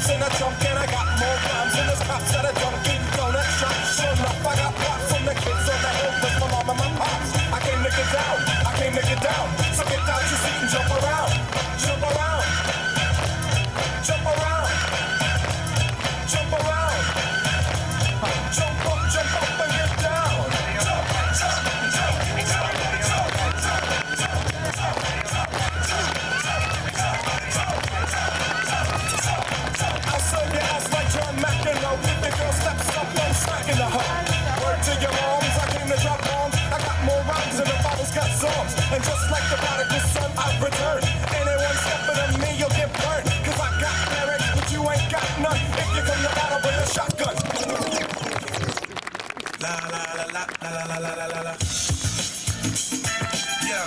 cops in a trunk and I got more rhymes than there's cops at a Dunkin' Donut shop. Sure enough, I got props from the kids on the hill with my mom and my pops. I came to get down, I came to get down. So get out your seat and jump around, jump around, jump around, jump around. Jump up and get down. Jump, jump, jump, I'll serve your ass like John McEnroe. If the girl steps up, I'm smacking the hoe. Word to your moms, I came to drop bombs. I got more rhymes than the bottles got songs. And just like the prodigal son, I've returned. Anyone stepping on me, you'll get burned. Cause I got lyrics, but you ain't got none. If you come to battle with a shotgun. La la la la la la la la la la. Yo,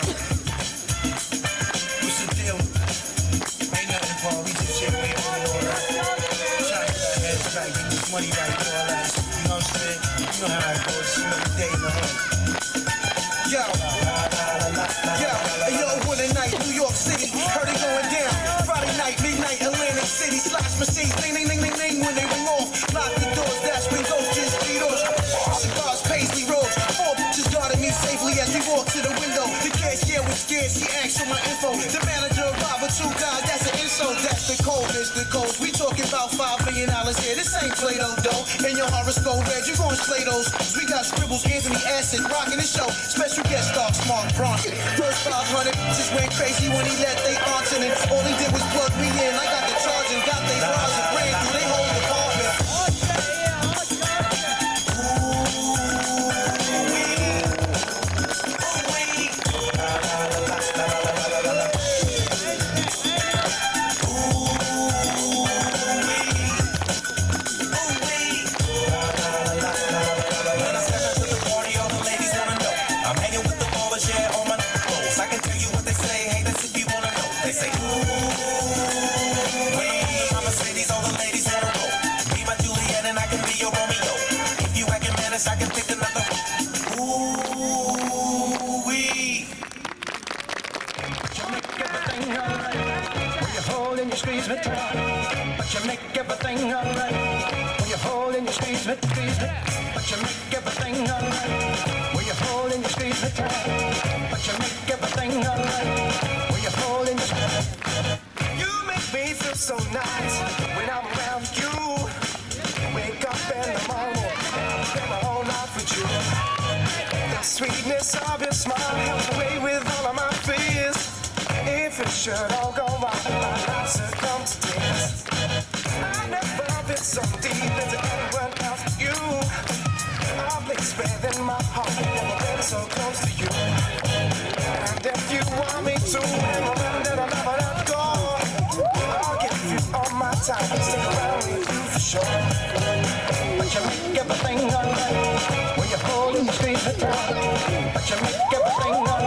what's the deal? Ain't nothing, Paul. We just shit, we all in order. Try to get our heads back, get this money right, and all that. You know what I'm saying? You know how it goes. You know the day in the hood. Yo, yo, what a night, New York City. Heard it going down. Friday night, midnight, Atlantic City. Slash machines, ding, ding, ding, ding, ding. When they ring off, lock the doors, dash windows, just beat off. Cigars, paisley robes, 4 bitches guarding me safely as we walk to the window. The cashier was scared, she asked for my info. The manager arrived with 2 guys, that's an insult. That's the code, Mr. Coast. We talking about $5 million here. This ain't Play-Doh, though. And your horoscope red, you gon' slay those. We got scribbles, Anthony Acid, rocking the show. Special guest star, Mark Bronson. First 500 just went crazy when he let they answer. And all he did was plug me in. I got the charge and got they bars and ran through they whole department. I can pick another. Ooh-wee. But you make everything alright when you hold and you squeeze me tight. But you make everything alright when you hold and you squeeze me, squeeze me. But you make everything alright when you hold and you squeeze me tight. But you make everything alright when you hold and you squeeze me. You make me feel so nice when I'm around you. Wake up in the morning, spend my whole life with you. The sweetness of your smile helps away with all of my fears. If it should all go wrong, my life succumb to tears. I never been so deep into anyone else but you. I'll be spreading my heart, never been so close to you. And if you want me to, then I'll never let go. I'll give you all my time, stick around with you for sure. But you make everything alright when you hold and you squeeze me tight. But you make everything alright